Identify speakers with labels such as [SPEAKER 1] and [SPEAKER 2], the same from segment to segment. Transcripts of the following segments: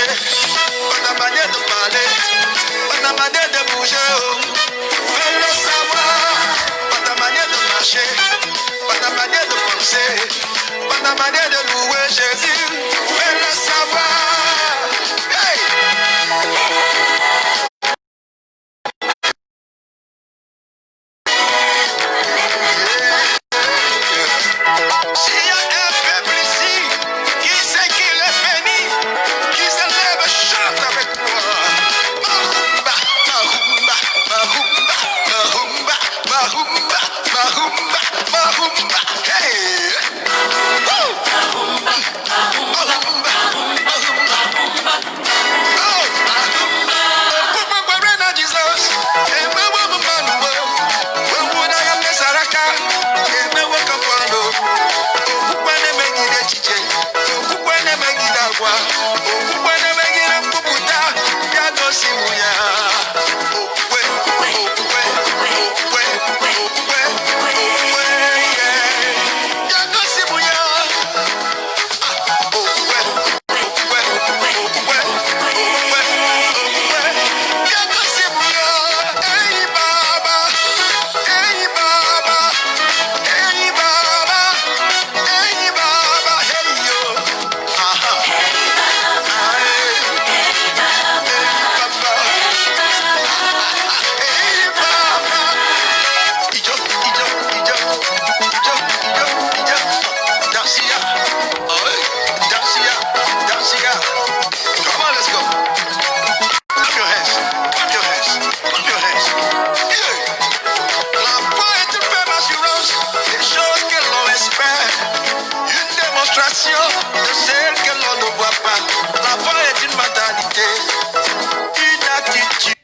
[SPEAKER 1] marcher, pas ta manière de parler, pas ta manière de bouger. Fais-le savoir, pas ta manière de marcher, pas ta manière de penser, pas ta manière de louer Jésus. Fais-le savoir. Hey! S'il y a un peuple ici qui sait qu'il est béni, qui se lève, chante avec moi. Mahumba, mahumba, mahumba, mahumba, mahumba, mahumba, mahumba. Hey! Woo! Mahumba, mahumba, mahumba, mahumba. Oh, mahumba. Put my brain on Jesus. Hey, my woman, man, when would I am the Saraka? Hey, my welcome, Pando. Ukwane megide chiche, ukwane megide agwa, ukwane megide mpuputa, ya gosi muya. Ukwe, ukwe, ukwe, ukwe, ukwe, yeah. Ya gosi muya. Ukwe, ukwe, ukwe, ukwe, ya gosi muya. Hey Baba, hey Baba, hey Baba. Hey Baba, hey yo, aha, hey Baba, hey Baba, hey Baba, ijo, ijo, ijo, ijo, ijo, ijo, Dancia, oh, Dancia, Dancia, come on, let's go, clap your hands, clap your hands, clap your hands, yeah. La foi est une ferme assurance des choses que l'on espère. Une démonstration de celle que l'on ne voit pas. La foi est une mentalité, une attitude.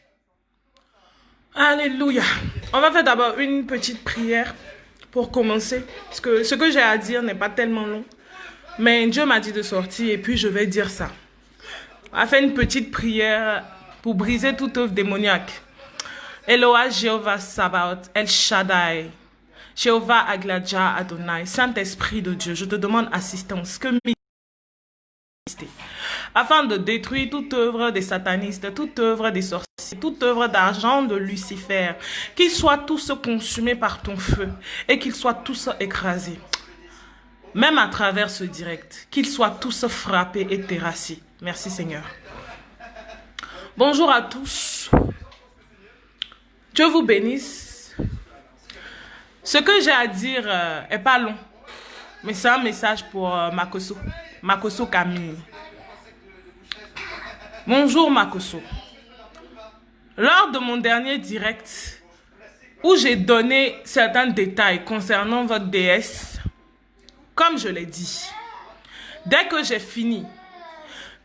[SPEAKER 2] Alléluia. On va faire d'abord une petite prière pour commencer. Parce que ce que j'ai à dire n'est pas tellement long. Mais Dieu m'a dit de sortir et puis je vais dire ça. On va faire une petite prière pour briser toute œuvre démoniaque. Eloah, Jéhovah Sabaoth, El Shaddai, Jéhovah Agladja Adonai, Saint-Esprit de Dieu, je te demande assistance, que afin de détruire toute œuvre des satanistes, toute œuvre des sorciers, toute œuvre d'argent de Lucifer, qu'ils soient tous consumés par ton feu et qu'ils soient tous écrasés. Même à travers ce direct, qu'ils soient tous frappés et terrassés. Merci Seigneur. Bonjour à tous. Dieu vous bénisse. Ce que j'ai à dire est pas long, mais c'est un message pour Makoso Camille. Bonjour Makoso. Lors de mon dernier direct, où j'ai donné certains détails concernant votre déesse, comme je l'ai dit, dès que j'ai fini,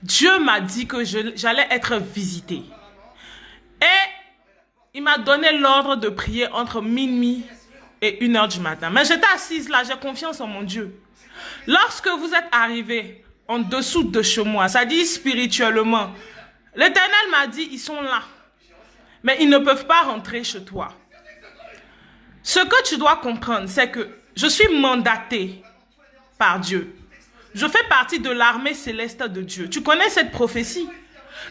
[SPEAKER 2] Dieu m'a dit que j'allais être visité. Et il m'a donné l'ordre de prier entre minuit et 1h du matin. Mais j'étais assise là, j'ai confiance en mon Dieu. Lorsque vous êtes arrivé en dessous de chez moi, ça dit spirituellement, l'Éternel m'a dit, ils sont là. Mais ils ne peuvent pas rentrer chez toi. Ce que tu dois comprendre, c'est que je suis mandaté par Dieu. Je fais partie de l'armée céleste de Dieu. Tu connais cette prophétie?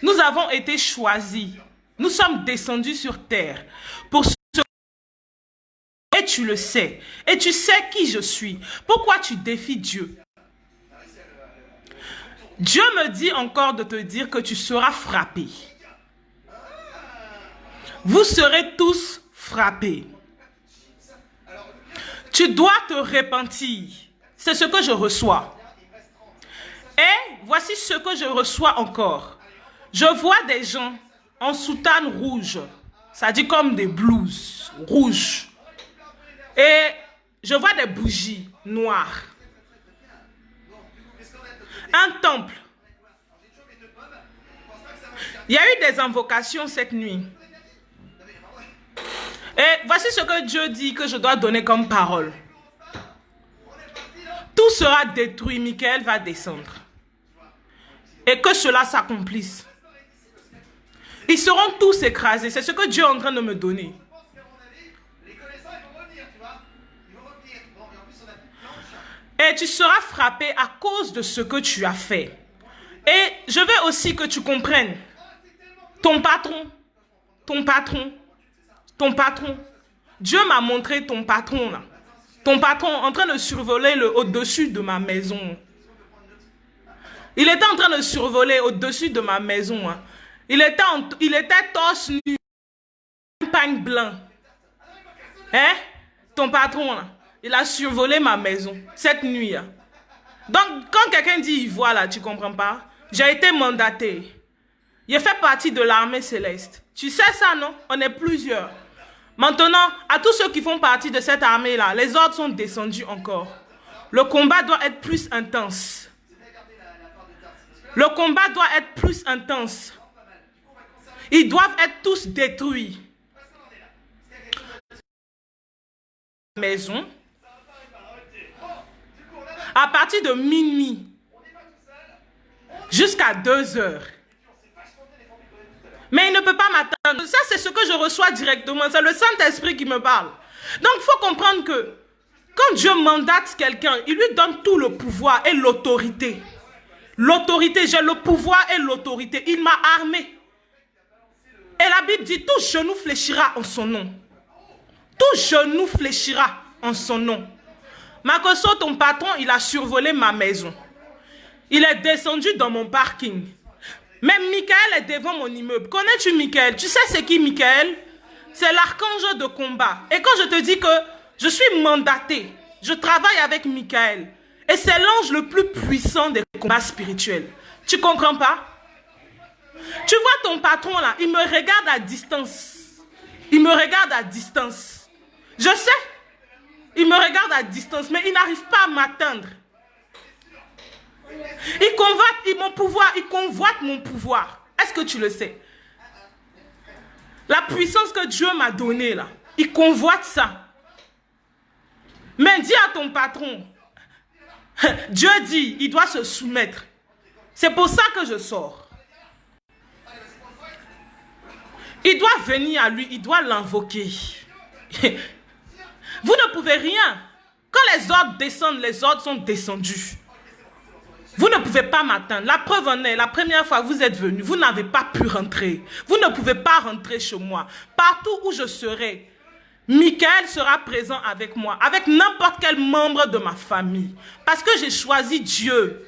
[SPEAKER 2] Nous avons été choisis. Nous sommes descendus sur terre pour ce... Et tu le sais. Et tu sais qui je suis. Pourquoi tu défies Dieu? Dieu me dit encore de te dire que tu seras frappé. Vous serez tous frappés. Tu dois te repentir. C'est ce que je reçois. Et voici ce que je reçois encore. Je vois des gens en soutane rouge. Ça dit comme des blouses rouges. Et je vois des bougies noires. Un temple. Il y a eu des invocations cette nuit. Et voici ce que Dieu dit que je dois donner comme parole. Tout sera détruit, Michael va descendre. Et que cela s'accomplisse. Ils seront tous écrasés. C'est ce que Dieu est en train de me donner. Et tu seras frappé à cause de ce que tu as fait. Et je veux aussi que tu comprennes. Ton patron, ton patron, ton patron. Dieu m'a montré ton patron là. Ton patron en train de survoler au-dessus de ma maison. Il était en train de survoler au-dessus de ma maison. Hein. Il était torse nu, pagne blanc. Hein? Ton patron là, il a survolé ma maison cette nuit. Hein. Donc quand quelqu'un dit voilà, tu comprends pas? J'ai été mandaté. J'ai fait partie de l'armée céleste. Tu sais ça, non? On est plusieurs. Maintenant, à tous ceux qui font partie de cette armée-là, les ordres sont descendus encore. Le combat doit être plus intense. Le combat doit être plus intense. Ils doivent être tous détruits. Maison. À partir de minuit jusqu'à 2 heures. Mais il ne peut pas m'attendre. Ça, c'est ce que je reçois directement. C'est le Saint-Esprit qui me parle. Donc, il faut comprendre que quand Dieu mandate quelqu'un, il lui donne tout le pouvoir et l'autorité. L'autorité, j'ai le pouvoir et l'autorité. Il m'a armé. Et la Bible dit, tout genou fléchira en son nom. Tout genou fléchira en son nom. Makoso, ton patron, il a survolé ma maison. Il est descendu dans mon parking. Même Michael est devant mon immeuble. Connais-tu Michael? Tu sais c'est qui Michael? C'est l'archange de combat. Et quand je te dis que je suis mandaté, je travaille avec Michael. Et c'est l'ange le plus puissant des combats spirituels. Tu comprends pas? Tu vois ton patron là, il me regarde à distance. Il me regarde à distance. Je sais. Il me regarde à distance, mais il n'arrive pas à m'atteindre. Il convoite mon pouvoir, il convoite mon pouvoir. Est-ce que tu le sais? La puissance que Dieu m'a donnée là, il convoite ça. Mais dis à ton patron, Dieu dit, il doit se soumettre. C'est pour ça que je sors. Il doit venir à lui, il doit l'invoquer. Vous ne pouvez rien. Quand les ordres descendent, les ordres sont descendus. Vous ne pouvez pas m'atteindre. La preuve en est, la première fois que vous êtes venu, vous n'avez pas pu rentrer. Vous ne pouvez pas rentrer chez moi. Partout où je serai, Michael sera présent avec moi, avec n'importe quel membre de ma famille. Parce que j'ai choisi Dieu.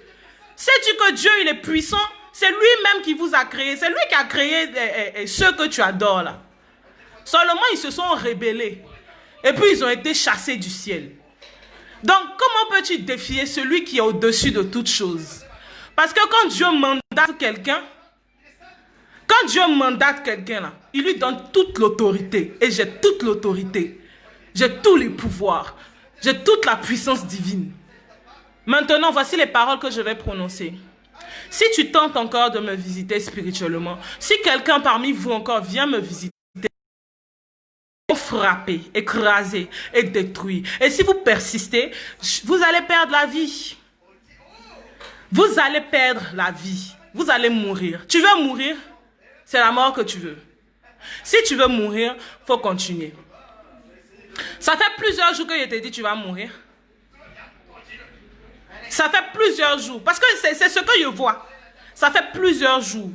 [SPEAKER 2] Sais-tu que Dieu, il est puissant? C'est lui-même qui vous a créé. C'est lui qui a créé ceux que tu adores là. Seulement, ils se sont rebellés. Et puis, ils ont été chassés du ciel. Donc, comment peux-tu défier celui qui est au-dessus de toutes choses? Parce que quand Dieu mandate quelqu'un, là, il lui donne toute l'autorité. Et j'ai toute l'autorité. J'ai tous les pouvoirs. J'ai toute la puissance divine. Maintenant, voici les paroles que je vais prononcer. Si tu tentes encore de me visiter spirituellement, si quelqu'un parmi vous encore vient me visiter, frapper, écraser et détruire. Et si vous persistez, vous allez perdre la vie. Vous allez perdre la vie. Vous allez mourir. Tu veux mourir? C'est la mort que tu veux. Si tu veux mourir, il faut continuer. Ça fait plusieurs jours que je t'ai dit tu vas mourir. Ça fait plusieurs jours. Parce que c'est ce que je vois. Ça fait plusieurs jours.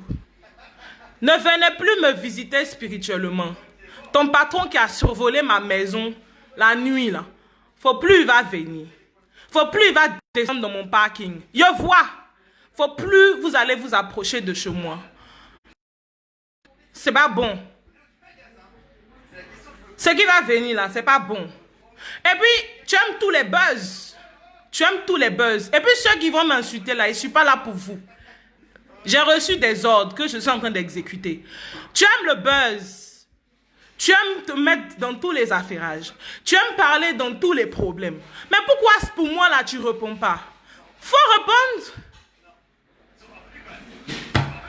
[SPEAKER 2] Ne venez plus me visiter spirituellement. Ton patron qui a survolé ma maison la nuit, là, faut plus il va venir. Faut plus il va descendre dans mon parking. Je vois. Faut plus vous allez vous approcher de chez moi. C'est pas bon. Ce qui va venir là, c'est pas bon. Et puis, tu aimes tous les buzz. Tu aimes tous les buzz. Et puis, ceux qui vont m'insulter là, ils ne sont pas là pour vous. J'ai reçu des ordres que je suis en train d'exécuter. Tu aimes le buzz. Tu aimes te mettre dans tous les affairages. Tu aimes parler dans tous les problèmes. Mais pourquoi pour moi là, tu ne réponds pas? Faut répondre.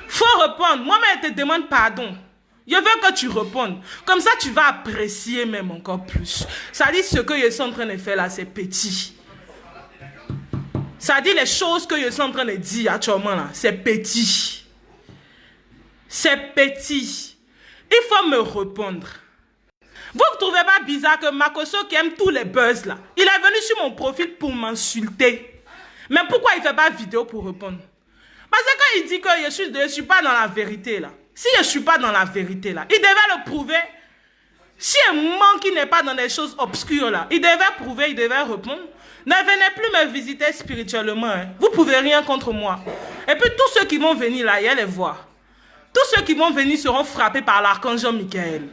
[SPEAKER 2] Faut répondre. Moi-même, je te demande pardon. Je veux que tu répondes. Comme ça, tu vas apprécier même encore plus. Ça dit ce que je suis en train de faire là, c'est petit. Ça dit les choses que je suis en train de dire actuellement là, c'est petit. C'est petit. Il faut me répondre. Vous ne trouvez pas bizarre que Makoso qui aime tous les buzz là, il est venu sur mon profil pour m'insulter. Mais pourquoi il ne fait pas vidéo pour répondre? Parce que quand il dit que je ne suis pas dans la vérité là, si je ne suis pas dans la vérité là, il devait le prouver. Si un manque qui n'est pas dans les choses obscures là, il devait prouver, il devait répondre. Ne venez plus me visiter spirituellement. Hein. Vous ne pouvez rien contre moi. Et puis tous ceux qui vont venir là, il y a les voir. Tous ceux qui vont venir seront frappés par l'archange Michael.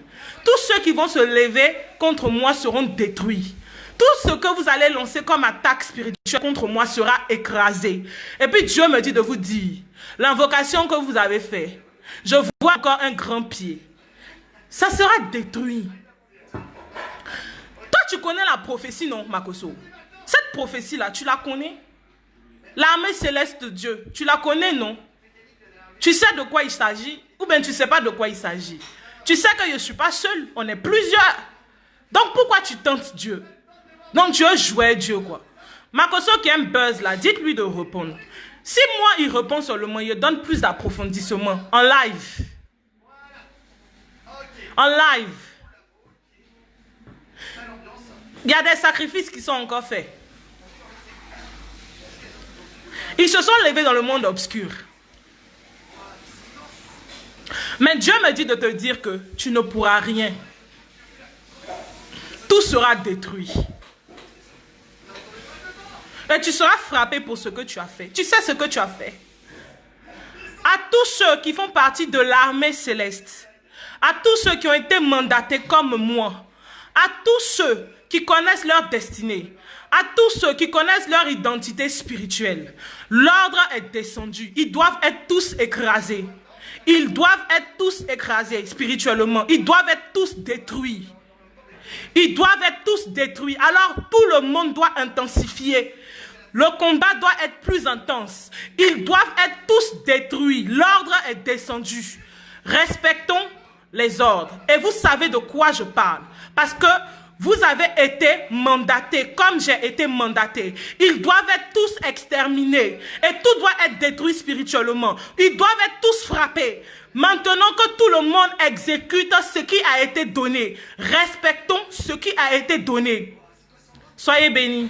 [SPEAKER 2] Tous ceux qui vont se lever contre moi seront détruits. Tout ce que vous allez lancer comme attaque spirituelle contre moi sera écrasé. Et puis Dieu me dit de vous dire, l'invocation que vous avez faite, je vois encore un grand pied. Ça sera détruit. Toi, tu connais la prophétie, non, Makoso? Cette prophétie-là, tu la connais? L'armée céleste de Dieu, tu la connais, non? Tu sais de quoi il s'agit? Ou bien tu ne sais pas de quoi il s'agit? Tu sais que je ne suis pas seul, on est plusieurs. Donc pourquoi tu tentes Dieu? Donc Dieu jouait Dieu, quoi. Makoso qui aime buzz, là, dites-lui de répondre. Si moi, il répond seulement, il donne plus d'approfondissement en live. En live. Il y a des sacrifices qui sont encore faits. Ils se sont levés dans le monde obscur. Mais Dieu me dit de te dire que tu ne pourras rien. Tout sera détruit. Et tu seras frappé pour ce que tu as fait. Tu sais ce que tu as fait. À tous ceux qui font partie de l'armée céleste, à tous ceux qui ont été mandatés comme moi, à tous ceux qui connaissent leur destinée, à tous ceux qui connaissent leur identité spirituelle, l'ordre est descendu. Ils doivent être tous écrasés. Ils doivent être tous écrasés spirituellement. Ils doivent être tous détruits. Ils doivent être tous détruits. Alors tout le monde doit intensifier. Le combat doit être plus intense. Ils doivent être tous détruits. L'ordre est descendu. Respectons les ordres. Et vous savez de quoi je parle. Parce que vous avez été mandatés comme j'ai été mandaté. Ils doivent être tous exterminés. Et tout doit être détruit spirituellement. Ils doivent être tous frappés. Maintenant que tout le monde exécute ce qui a été donné. Respectons ce qui a été donné. Soyez bénis.